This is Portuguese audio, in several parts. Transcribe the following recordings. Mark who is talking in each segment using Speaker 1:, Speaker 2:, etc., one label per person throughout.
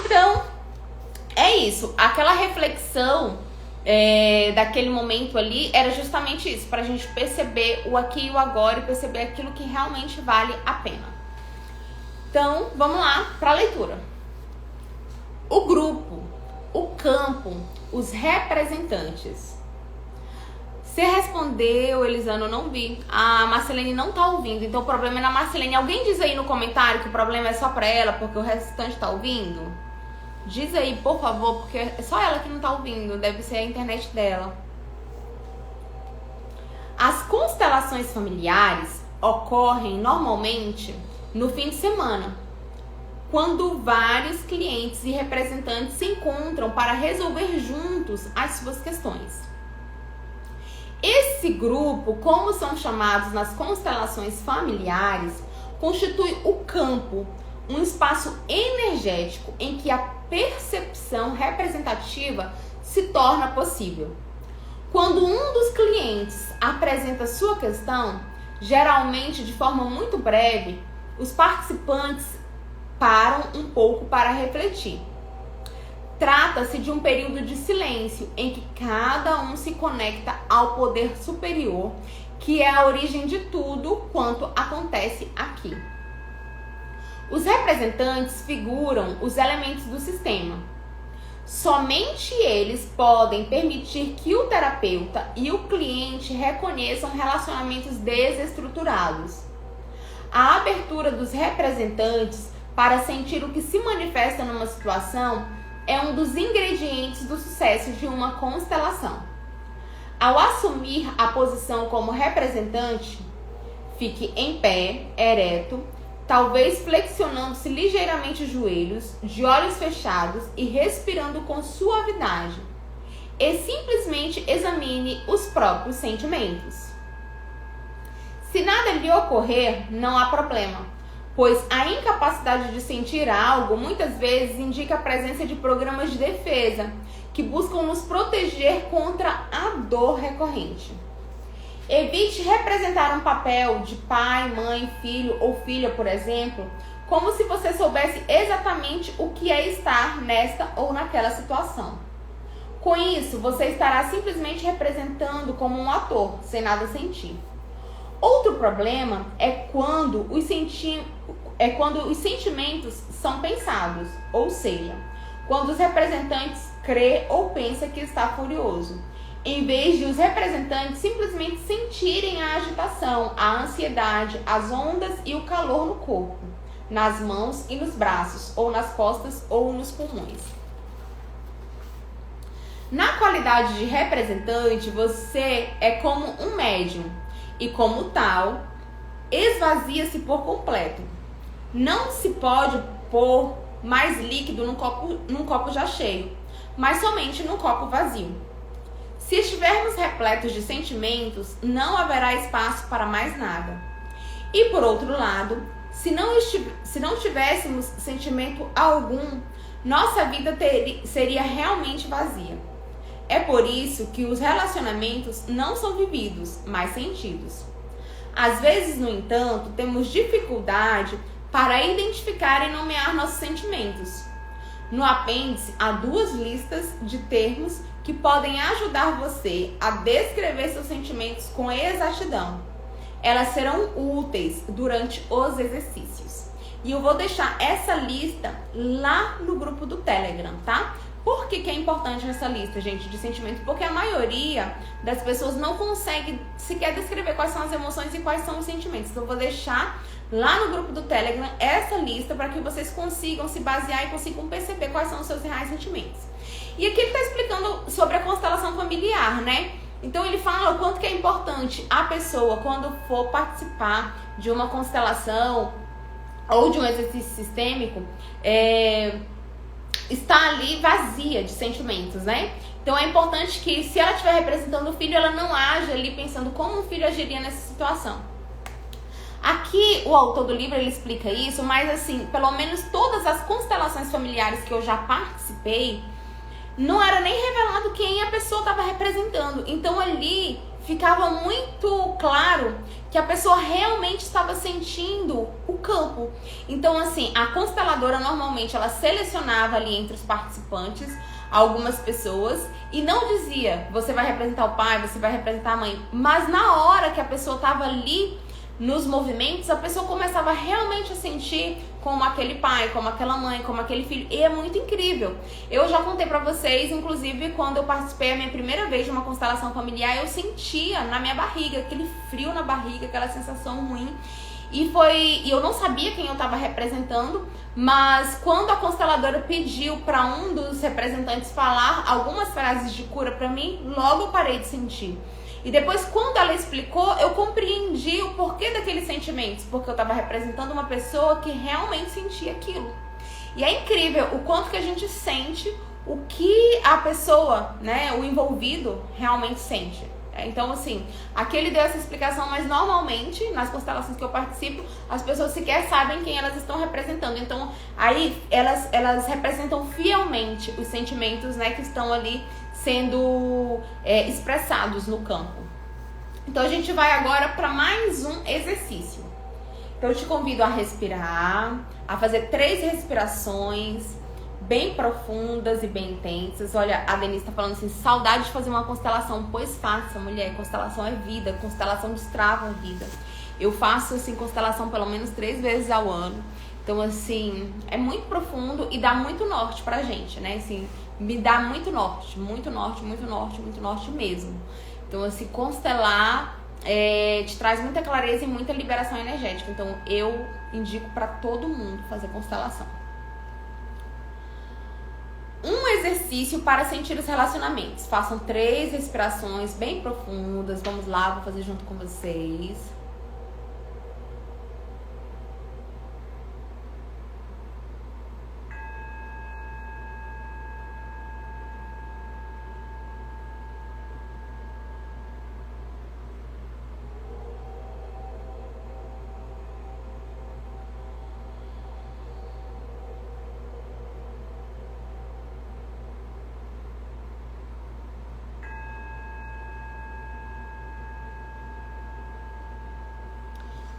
Speaker 1: Então, é isso. Aquela reflexão daquele momento ali era justamente isso, pra gente perceber o aqui e o agora e perceber aquilo que realmente vale a pena. Então, vamos lá para a leitura. O grupo, o campo, os representantes. Você respondeu, Elisana, eu não vi. A Marcelene não tá ouvindo, então o problema é na Marcelene. Alguém diz aí no comentário que o problema é só pra ela, porque o restante tá ouvindo? Diz aí, por favor, porque é só ela que não tá ouvindo, deve ser a internet dela. As constelações familiares ocorrem normalmente no fim de semana, quando vários clientes e representantes se encontram para resolver juntos as suas questões. Esse grupo, como são chamados nas constelações familiares, constitui o campo, um espaço energético em que a percepção representativa se torna possível. Quando um dos clientes apresenta sua questão, geralmente de forma muito breve, os participantes param um pouco para refletir. Trata-se de um período de silêncio em que cada um se conecta ao poder superior, que é a origem de tudo quanto acontece aqui. Os representantes figuram os elementos do sistema. Somente eles podem permitir que o terapeuta e o cliente reconheçam relacionamentos desestruturados. A abertura dos representantes para sentir o que se manifesta numa situação é um dos ingredientes do sucesso de uma constelação. Ao assumir a posição como representante, fique em pé, ereto, talvez flexionando-se ligeiramente os joelhos, de olhos fechados e respirando com suavidade. E simplesmente examine os próprios sentimentos. Se nada lhe ocorrer, não há problema, pois a incapacidade de sentir algo muitas vezes indica a presença de programas de defesa que buscam nos proteger contra a dor recorrente. Evite representar um papel de pai, mãe, filho ou filha, por exemplo, como se você soubesse exatamente o que é estar nesta ou naquela situação. Com isso, você estará simplesmente representando como um ator, sem nada sentir. Outro problema é quando os sentimentos são pensados, ou seja, quando os representantes crê ou pensa que está furioso, em vez de os representantes simplesmente sentirem a agitação, a ansiedade, as ondas e o calor no corpo, nas mãos e nos braços, ou nas costas ou nos pulmões. Na qualidade de representante, você é como um médium e, como tal, esvazia-se por completo. Não se pode pôr mais líquido num copo já cheio, mas somente num copo vazio. Se estivermos repletos de sentimentos, não haverá espaço para mais nada. E por outro lado, se não tivéssemos sentimento algum, nossa vida seria realmente vazia. É por isso que os relacionamentos não são vividos, mas sentidos. Às vezes, no entanto, temos dificuldade para identificar e nomear nossos sentimentos. No apêndice há 2 listas de termos que podem ajudar você a descrever seus sentimentos com exatidão. Elas serão úteis durante os exercícios. E eu vou deixar essa lista lá no grupo do Telegram, tá? Por que é importante essa lista, gente, de sentimentos? Porque a maioria das pessoas não consegue sequer descrever quais são as emoções e quais são os sentimentos. Então eu vou deixar lá no grupo do Telegram essa lista para que vocês consigam se basear e consigam perceber quais são os seus reais sentimentos. E aqui ele está explicando sobre a constelação familiar, né? Então ele fala o quanto que é importante a pessoa, quando for participar de uma constelação ou de um exercício sistêmico, está ali vazia de sentimentos, né? Então é importante que, se ela estiver representando o filho, ela não age ali pensando como o filho agiria nessa situação. Aqui o autor do livro ele explica isso, mas assim, pelo menos todas as constelações familiares que eu já participei, não era nem revelado quem a pessoa estava representando. Então ali ficava muito claro que a pessoa realmente estava sentindo o campo. Então, assim, a consteladora normalmente ela selecionava ali entre os participantes algumas pessoas e não dizia, você vai representar o pai, você vai representar a mãe, mas na hora que a pessoa estava ali nos movimentos, a pessoa começava realmente a sentir como aquele pai, como aquela mãe, como aquele filho, e é muito incrível. Eu já contei pra vocês, inclusive, quando eu participei a minha primeira vez de uma constelação familiar, eu sentia na minha barriga, aquele frio na barriga, aquela sensação ruim, e eu não sabia quem eu tava representando, mas quando a consteladora pediu para um dos representantes falar algumas frases de cura pra mim, logo eu parei de sentir. E depois, quando ela explicou, eu compreendi o porquê daqueles sentimentos. Porque eu estava representando uma pessoa que realmente sentia aquilo. E é incrível o quanto que a gente sente o que a pessoa, né, o envolvido, realmente sente. Então, assim, aqui ele deu essa explicação, mas normalmente, nas constelações que eu participo, as pessoas sequer sabem quem elas estão representando. Então, aí, elas representam fielmente os sentimentos, né, que estão ali sendo expressados no campo. Então a gente vai agora para mais um exercício. Então eu te convido a respirar, a fazer 3 respirações bem profundas e bem intensas. Olha, a Denise tá falando assim, saudade de fazer uma constelação. Pois faça, mulher, constelação é vida, constelação destrava a vida. Eu faço assim constelação pelo menos 3 vezes ao ano. Então assim, é muito profundo e dá muito norte pra gente, né? Assim, me dá muito norte, muito norte, muito norte, muito norte mesmo. Então, assim, constelar te traz muita clareza e muita liberação energética. Então, eu indico para todo mundo fazer constelação. Um exercício para sentir os relacionamentos. Façam 3 respirações bem profundas. Vamos lá, vou fazer junto com vocês.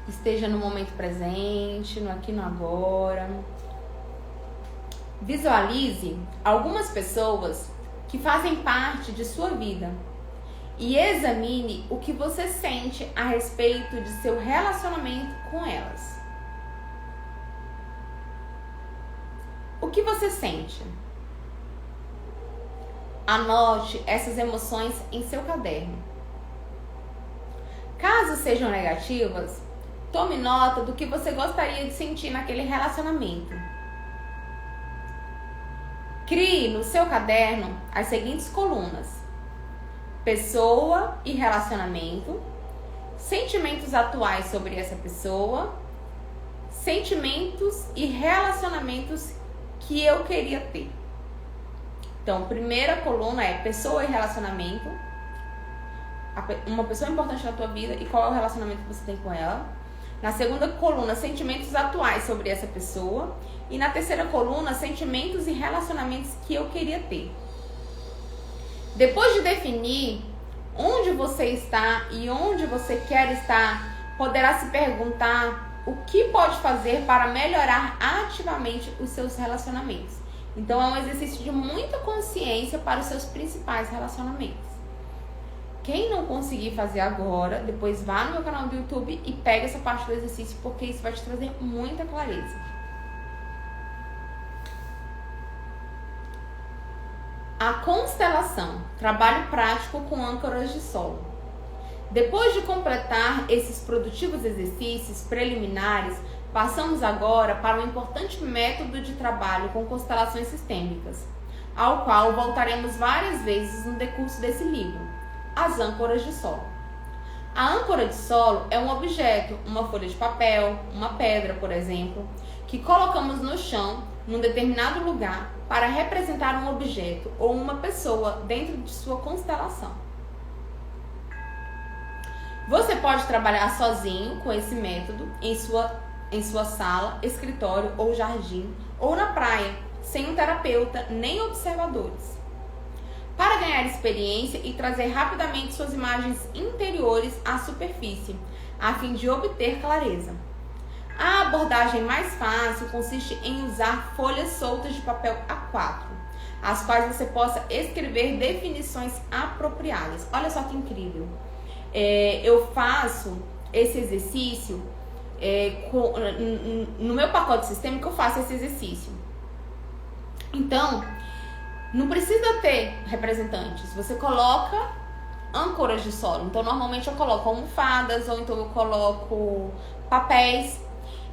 Speaker 1: Esteja no momento presente, no aqui e no agora. Visualize algumas pessoas que fazem parte de sua vida e examine o que você sente a respeito de seu relacionamento com elas. O que você sente? Anote essas emoções em seu caderno. Caso sejam negativas, tome nota do que você gostaria de sentir naquele relacionamento. Crie no seu caderno as seguintes colunas: pessoa e relacionamento, sentimentos atuais sobre essa pessoa, sentimentos e relacionamentos que eu queria ter. Então, primeira coluna é pessoa e relacionamento, uma pessoa importante na tua vida e qual é o relacionamento que você tem com ela. Na segunda coluna, sentimentos atuais sobre essa pessoa. E na terceira coluna, sentimentos e relacionamentos que eu queria ter. Depois de definir onde você está e onde você quer estar, poderá se perguntar o que pode fazer para melhorar ativamente os seus relacionamentos. Então é um exercício de muita consciência para os seus principais relacionamentos. Quem não conseguir fazer agora, depois vá no meu canal do YouTube e pega essa parte do exercício, porque isso vai te trazer muita clareza. A constelação, trabalho prático com âncoras de solo. Depois de completar esses produtivos exercícios preliminares, passamos agora para um importante método de trabalho com constelações sistêmicas, ao qual voltaremos várias vezes no decurso desse livro. As âncoras de solo. A âncora de solo é um objeto, uma folha de papel, uma pedra, por exemplo, que colocamos no chão, num determinado lugar, para representar um objeto ou uma pessoa dentro de sua constelação. Você pode trabalhar sozinho com esse método em sua sala, escritório ou jardim, ou na praia, sem um terapeuta nem observadores. para ganhar experiência e trazer rapidamente suas imagens interiores à superfície, a fim de obter clareza. A abordagem mais fácil consiste em usar folhas soltas de papel A4, as quais você possa escrever definições apropriadas. Olha só que incrível! Eu faço esse exercício no meu pacote sistêmico, eu faço esse exercício. Então, não precisa ter representantes, você coloca âncoras de solo. Então, normalmente eu coloco almofadas, ou então eu coloco papéis.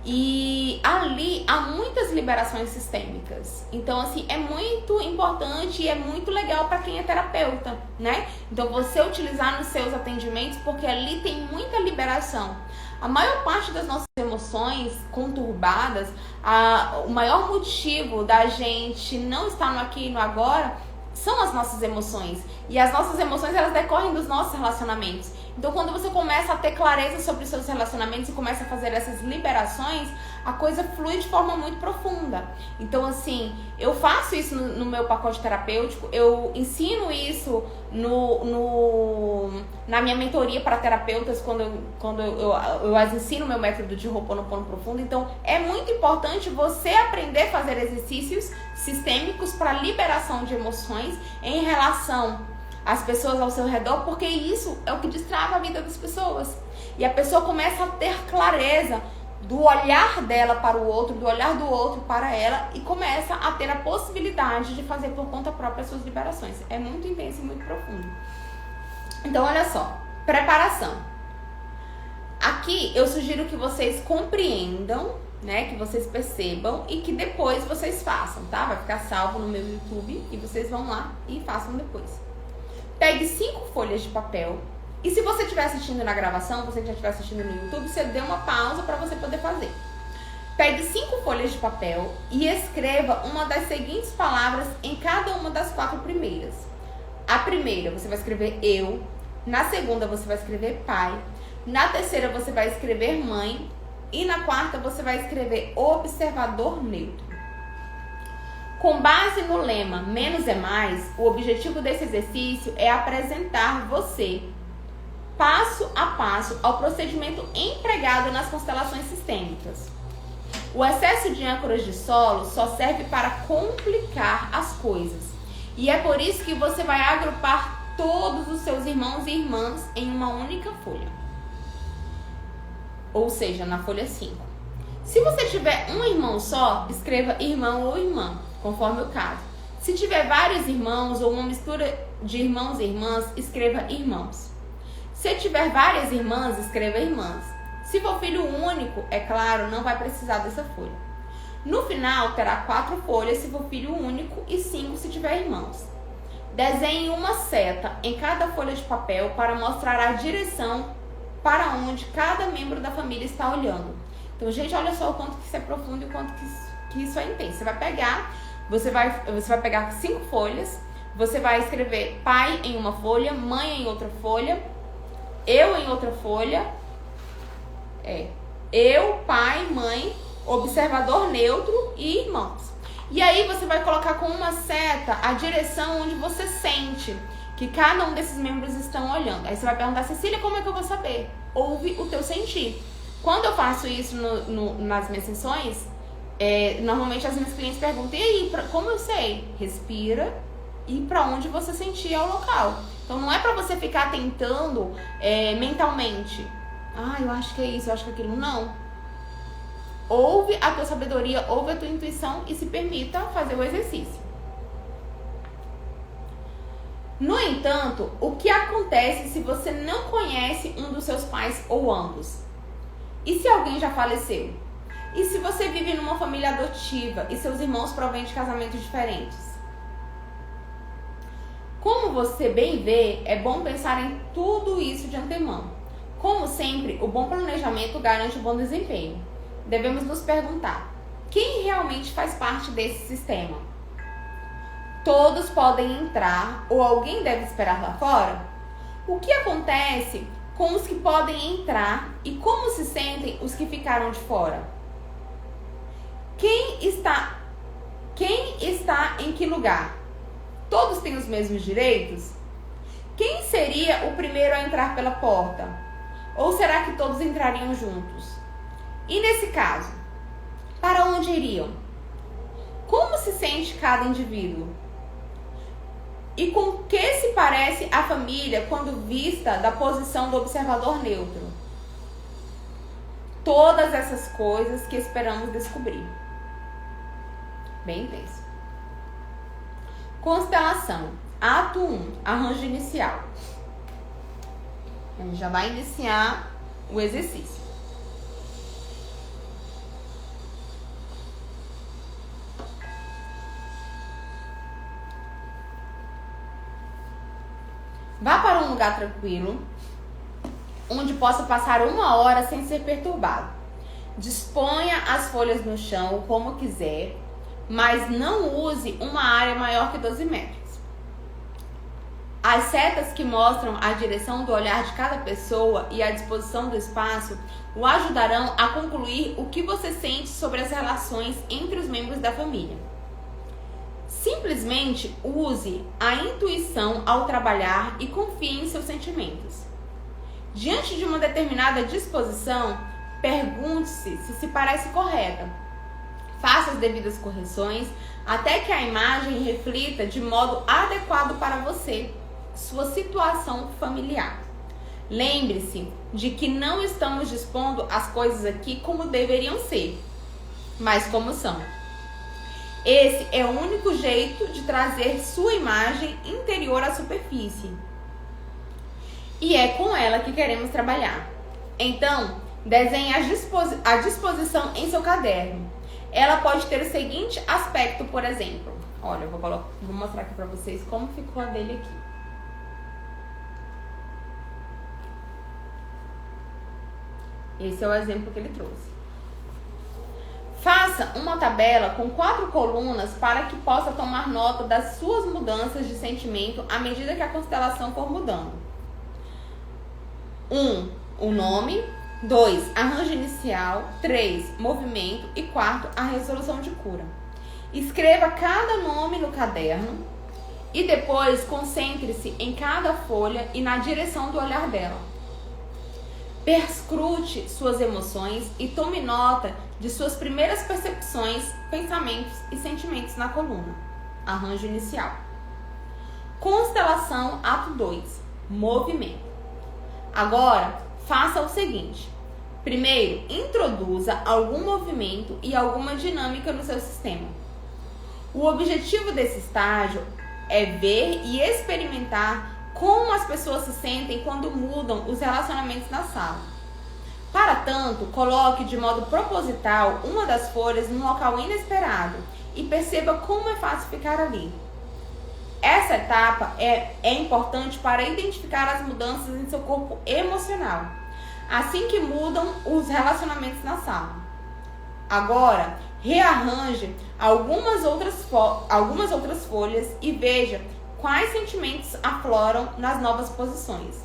Speaker 1: E ali há muitas liberações sistêmicas. Então, assim, é muito importante e é muito legal para quem é terapeuta, né? Então, você utilizar nos seus atendimentos, porque ali tem muita liberação. A maior parte das nossas emoções conturbadas, o maior motivo da gente não estar no aqui e no agora são as nossas emoções. E as nossas emoções, elas decorrem dos nossos relacionamentos. Então, quando você começa a ter clareza sobre os seus relacionamentos e começa a fazer essas liberações, a coisa flui de forma muito profunda. Então, assim, eu faço isso no meu pacote terapêutico, eu ensino isso na minha mentoria para terapeutas, quando eu as ensino o meu método de Ho'oponopono profundo. Então, é muito importante você aprender a fazer exercícios sistêmicos para liberação de emoções em relação às pessoas ao seu redor, porque isso é o que destrava a vida das pessoas. E a pessoa começa a ter clareza do olhar dela para o outro, do olhar do outro para ela, e começa a ter a possibilidade de fazer por conta própria as suas liberações. É muito intenso e muito profundo. Então, olha só, preparação. Aqui eu sugiro que vocês compreendam, né, que vocês percebam e que depois vocês façam, tá? Vai ficar salvo no meu YouTube e vocês vão lá e façam depois. Pegue 5 folhas de papel. E se você estiver assistindo na gravação, você que já estiver assistindo no YouTube, você dê uma pausa para você poder fazer. Pegue 5 folhas de papel e escreva uma das seguintes palavras em cada uma das 4 primeiras. A primeira você vai escrever eu. Na segunda você vai escrever pai. Na terceira você vai escrever mãe. E na quarta você vai escrever observador neutro. Com base no lema menos é mais, o objetivo desse exercício é apresentar você, passo a passo, ao procedimento empregado nas constelações sistêmicas. O excesso de âncoras de solo só serve para complicar as coisas. E é por isso que você vai agrupar todos os seus irmãos e irmãs em uma única folha. Ou seja, na folha 5. Se você tiver um irmão só, escreva irmão ou irmã, conforme o caso. Se tiver vários irmãos ou uma mistura de irmãos e irmãs, escreva irmãos. Se tiver várias irmãs, escreva irmãs. Se for filho único, é claro, não vai precisar dessa folha. No final, terá 4 folhas se for filho único e 5 se tiver irmãos. Desenhe uma seta em cada folha de papel para mostrar a direção para onde cada membro da família está olhando. Então, gente, olha só o quanto que isso é profundo e o quanto que isso é intenso. Você vai pegar 5 folhas, você vai escrever pai em uma folha, mãe em outra folha, eu em outra folha, eu, pai, mãe, observador neutro e irmãos. E aí você vai colocar com uma seta a direção onde você sente que cada um desses membros estão olhando. Aí você vai perguntar, Cecília, como é que eu vou saber? Ouve o teu sentir. Quando eu faço isso nas minhas sessões, normalmente as minhas clientes perguntam, e aí, como eu sei? Respira e para onde você sentir é o local. Então não é para você ficar tentando mentalmente. Eu acho que é isso, eu acho que é aquilo. Não. Ouve a tua sabedoria, ouve a tua intuição e se permita fazer o exercício. No entanto, o que acontece se você não conhece um dos seus pais ou ambos? E se alguém já faleceu? E se você vive numa família adotiva e seus irmãos provêm de casamentos diferentes? Como você bem vê, é bom pensar em tudo isso de antemão. Como sempre, o bom planejamento garante um bom desempenho. Devemos nos perguntar, quem realmente faz parte desse sistema? Todos podem entrar ou alguém deve esperar lá fora? O que acontece com os que podem entrar e como se sentem os que ficaram de fora? Quem está em que lugar? Todos têm os mesmos direitos? Quem seria o primeiro a entrar pela porta? Ou será que todos entrariam juntos? E nesse caso, para onde iriam? Como se sente cada indivíduo? E com que se parece a família quando vista da posição do observador neutro? Todas essas coisas que esperamos descobrir. Bem intenso. Constelação. Ato 1. Arranjo inicial. A gente já vai iniciar o exercício. Vá para um lugar tranquilo, onde possa passar 1 hora sem ser perturbado. Disponha as folhas no chão como quiser, mas não use uma área maior que 12 metros. As setas que mostram a direção do olhar de cada pessoa e a disposição do espaço o ajudarão a concluir o que você sente sobre as relações entre os membros da família. Simplesmente use a intuição ao trabalhar e confie em seus sentimentos. Diante de uma determinada disposição, pergunte-se se parece correta. Faça as devidas correções até que a imagem reflita de modo adequado para você, sua situação familiar. Lembre-se de que não estamos dispondo as coisas aqui como deveriam ser, mas como são. Esse é o único jeito de trazer sua imagem interior à superfície. E é com ela que queremos trabalhar. Então, desenhe a disposição em seu caderno. Ela pode ter o seguinte aspecto, por exemplo. Olha, eu vou mostrar aqui para vocês como ficou a dele aqui. Esse é o exemplo que ele trouxe. Faça uma tabela com 4 colunas para que possa tomar nota das suas mudanças de sentimento à medida que a constelação for mudando. 1. O nome. 2. Arranjo inicial. 3. Movimento. E 4. A resolução de cura. Escreva cada nome no caderno e depois concentre-se em cada folha e na direção do olhar dela. Perscrute suas emoções e tome nota de suas primeiras percepções, pensamentos e sentimentos na coluna. Arranjo inicial. Constelação, ato 2. Movimento. Agora, faça o seguinte. Primeiro, introduza algum movimento e alguma dinâmica no seu sistema. O objetivo desse estágio é ver e experimentar como as pessoas se sentem quando mudam os relacionamentos na sala. Para tanto, coloque de modo proposital uma das folhas num local inesperado e perceba como é fácil ficar ali. Essa etapa é importante para identificar as mudanças em seu corpo emocional, assim que mudam os relacionamentos na sala. Agora, rearranje algumas outras folhas e veja quais sentimentos afloram nas novas posições.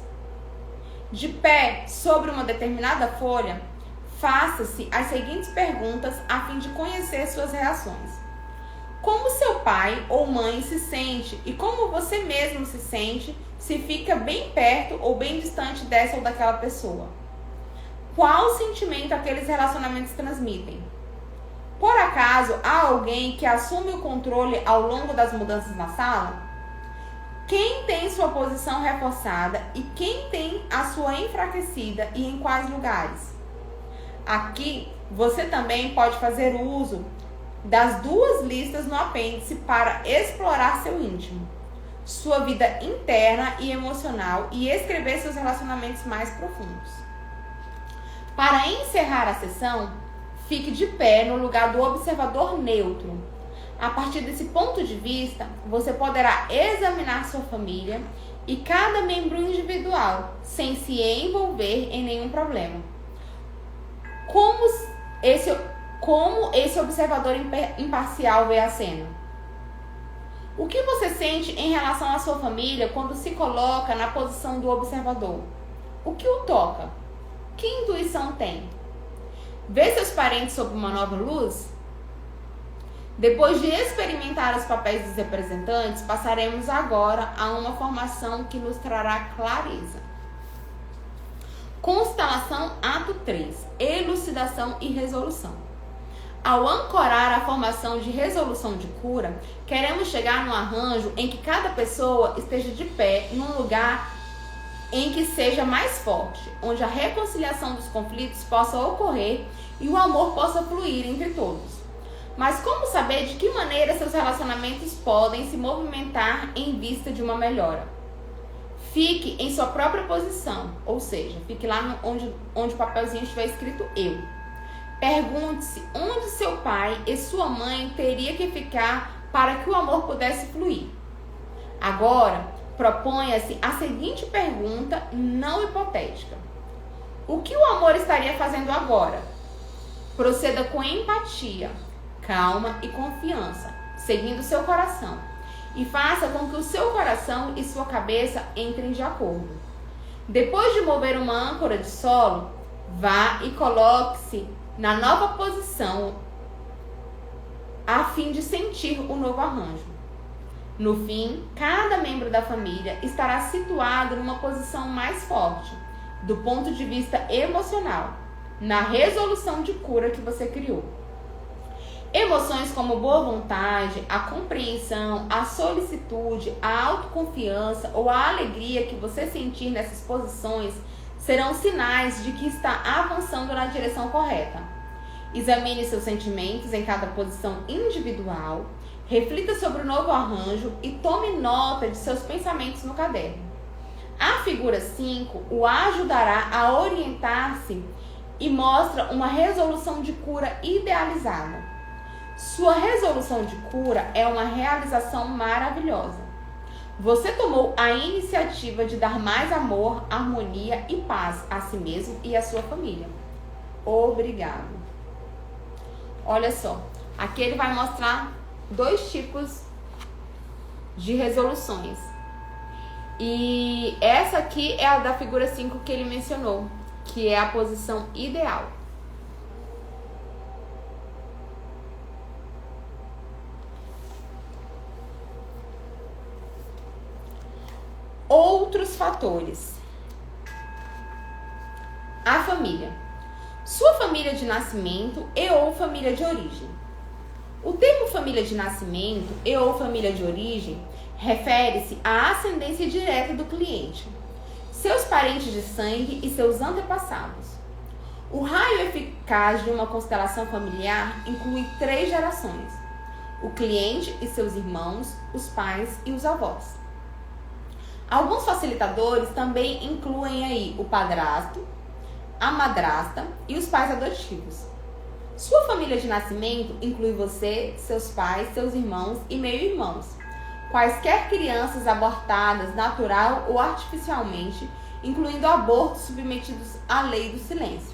Speaker 1: De pé sobre uma determinada folha, faça-se as seguintes perguntas a fim de conhecer suas reações. Como seu pai ou mãe se sente e como você mesmo se sente se fica bem perto ou bem distante dessa ou daquela pessoa? Qual sentimento aqueles relacionamentos transmitem? Por acaso, há alguém que assume o controle ao longo das mudanças na sala? Quem tem sua posição reforçada e quem tem a sua enfraquecida e em quais lugares? Aqui, você também pode fazer uso das 2 listas no apêndice para explorar seu íntimo, sua vida interna e emocional e escrever seus relacionamentos mais profundos. Para encerrar a sessão, fique de pé no lugar do observador neutro. A partir desse ponto de vista, você poderá examinar sua família e cada membro individual, sem se envolver em nenhum problema. Como esse observador imparcial vê a cena? O que você sente em relação à sua família quando se coloca na posição do observador? O que o toca? Que intuição tem? Vê seus parentes sob uma nova luz? Depois de experimentar os papéis dos representantes, passaremos agora a uma formação que nos trará clareza. Constelação ato 3, elucidação e resolução. Ao ancorar a formação de resolução de cura, queremos chegar num arranjo em que cada pessoa esteja de pé em um lugar em que seja mais forte, onde a reconciliação dos conflitos possa ocorrer e o amor possa fluir entre todos. Mas como saber de que maneira seus relacionamentos podem se movimentar em vista de uma melhora? Fique em sua própria posição, ou seja, fique lá onde o papelzinho estiver escrito eu. Pergunte-se onde seu pai e sua mãe teria que ficar para que o amor pudesse fluir. Agora, proponha-se a seguinte pergunta não hipotética. O que o amor estaria fazendo agora? Proceda com empatia, calma e confiança, seguindo seu coração. E faça com que o seu coração e sua cabeça entrem de acordo. Depois de mover uma âncora de solo, vá e coloque-se na nova posição a fim de sentir o novo arranjo. No fim, cada membro da família estará situado numa posição mais forte, do ponto de vista emocional, na resolução de cura que você criou. Emoções como boa vontade, a compreensão, a solicitude, a autoconfiança ou a alegria que você sentir nessas posições serão sinais de que está avançando na direção correta. Examine seus sentimentos em cada posição individual, reflita sobre o novo arranjo e tome nota de seus pensamentos no caderno. A figura 5 o ajudará a orientar-se e mostra uma resolução de cura idealizada. Sua resolução de cura é uma realização maravilhosa. Você tomou a iniciativa de dar mais amor, harmonia e paz a si mesmo e à sua família. Obrigado. Olha só, aqui ele vai mostrar 2 tipos de resoluções. E essa aqui é a da figura 5 que ele mencionou, que é a posição ideal. Outros fatores. A família. Sua família de nascimento e ou família de origem. O termo família de nascimento e ou família de origem refere-se à ascendência direta do cliente, seus parentes de sangue e seus antepassados. O raio eficaz de uma constelação familiar inclui 3 gerações: o cliente e seus irmãos, os pais e os avós. Alguns facilitadores também incluem aí o padrasto, a madrasta e os pais adotivos. Sua família de nascimento inclui você, seus pais, seus irmãos e meio-irmãos. Quaisquer crianças abortadas natural ou artificialmente, incluindo abortos submetidos à lei do silêncio.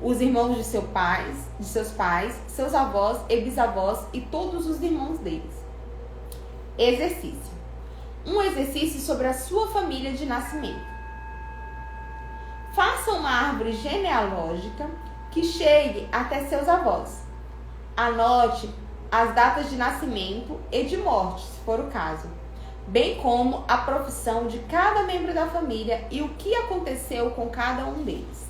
Speaker 1: Os irmãos de seus pais, seus avós e bisavós e todos os irmãos deles. Exercício. Um exercício sobre a sua família de nascimento. Faça uma árvore genealógica que chegue até seus avós. Anote as datas de nascimento e de morte, se for o caso, bem como a profissão de cada membro da família e o que aconteceu com cada um deles.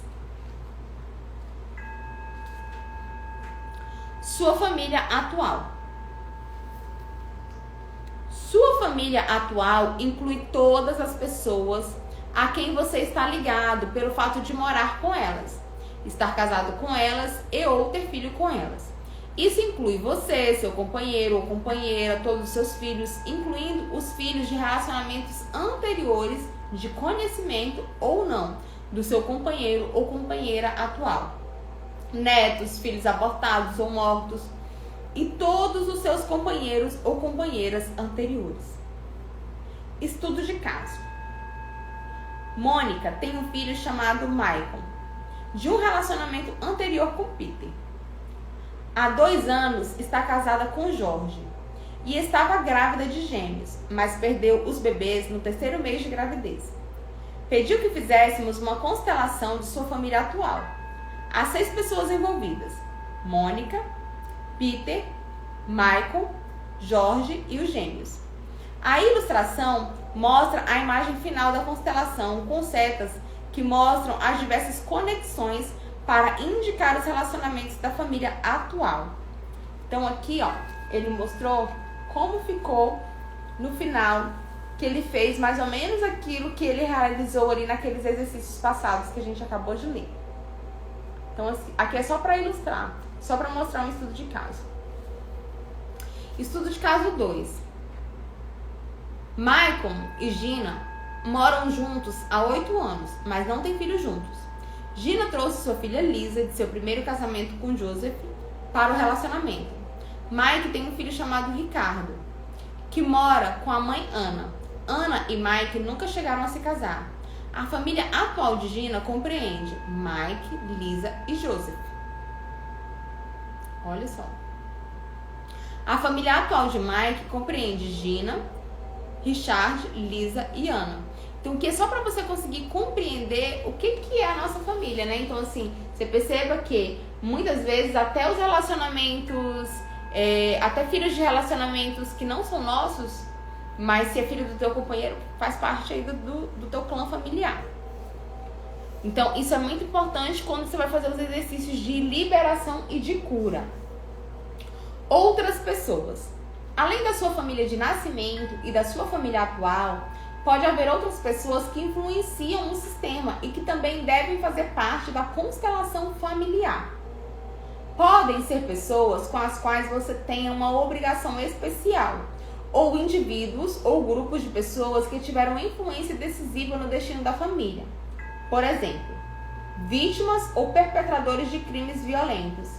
Speaker 1: Sua família atual. Sua família atual inclui todas as pessoas a quem você está ligado pelo fato de morar com elas, estar casado com elas e ou ter filho com elas. Isso inclui você, seu companheiro ou companheira, todos os seus filhos, incluindo os filhos de relacionamentos anteriores de conhecimento ou não do seu companheiro ou companheira atual, netos, filhos abortados ou mortos, e todos os seus companheiros ou companheiras anteriores. Estudo de caso. Mônica tem um filho chamado Michael, de um relacionamento anterior com Peter. Há 2 anos está casada com Jorge e estava grávida de gêmeos, mas perdeu os bebês no 3º mês de gravidez. Pediu que fizéssemos uma constelação de sua família atual. Há 6 pessoas envolvidas: Mônica, Peter, Michael, Jorge e os gêmeos. A ilustração mostra a imagem final da constelação com setas que mostram as diversas conexões para indicar os relacionamentos da família atual. Então aqui, ó, ele mostrou como ficou no final, que ele fez mais ou menos aquilo que ele realizou ali naqueles exercícios passados que a gente acabou de ler. Então aqui é só para ilustrar, só para mostrar um estudo de caso. Estudo de caso 2. Michael e Gina moram juntos há 8 anos, mas não têm filhos juntos. Gina trouxe sua filha Lisa, de seu primeiro casamento com Joseph, para o relacionamento. Mike tem um filho chamado Ricardo, que mora com a mãe Ana. Ana e Mike nunca chegaram a se casar. A família atual de Gina compreende Mike, Lisa e Joseph. Olha só. A família atual de Mike compreende Gina, Richard, Lisa e Ana. Então, que é só para você conseguir compreender o que é a nossa família, né? Então, assim, você perceba que muitas vezes até os relacionamentos, até filhos de relacionamentos que não são nossos, mas se é filho do teu companheiro, faz parte aí do teu clã familiar. Então, isso é muito importante quando você vai fazer os exercícios de liberação e de cura. Outras pessoas. Além da sua família de nascimento e da sua família atual, pode haver outras pessoas que influenciam o sistema e que também devem fazer parte da constelação familiar. Podem ser pessoas com as quais você tenha uma obrigação especial, ou indivíduos ou grupos de pessoas que tiveram influência decisiva no destino da família. Por exemplo, vítimas ou perpetradores de crimes violentos,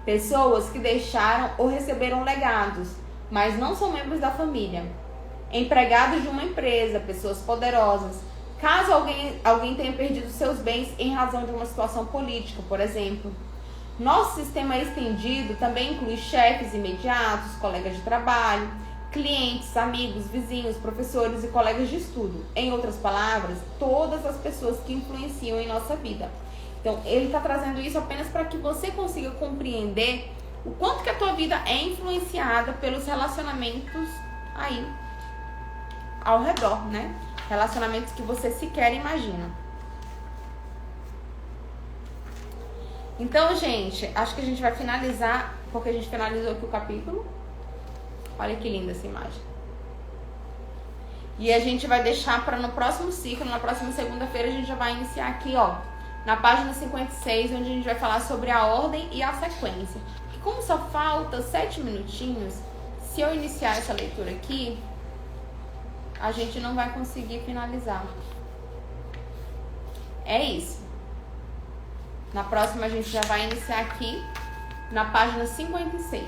Speaker 1: pessoas que deixaram ou receberam legados, mas não são membros da família, empregados de uma empresa, pessoas poderosas, caso alguém tenha perdido seus bens em razão de uma situação política, por exemplo. Nosso sistema estendido também inclui chefes imediatos, colegas de trabalho, clientes, amigos, vizinhos, professores e colegas de estudo. Em outras palavras, todas as pessoas que influenciam em nossa vida. Então, ele está trazendo isso apenas para que você consiga compreender o quanto que a tua vida é influenciada pelos relacionamentos aí ao redor, né? Relacionamentos que você sequer imagina. Então, gente, acho que a gente vai finalizar, porque a gente finalizou aqui o capítulo. Olha que linda essa imagem. E a gente vai deixar para no próximo ciclo, na próxima segunda-feira, a gente já vai iniciar aqui, ó, na página 56, onde a gente vai falar sobre a ordem e a sequência. E como só falta 7 minutinhos, se eu iniciar essa leitura aqui, a gente não vai conseguir finalizar. É isso. Na próxima a gente já vai iniciar aqui na página 56.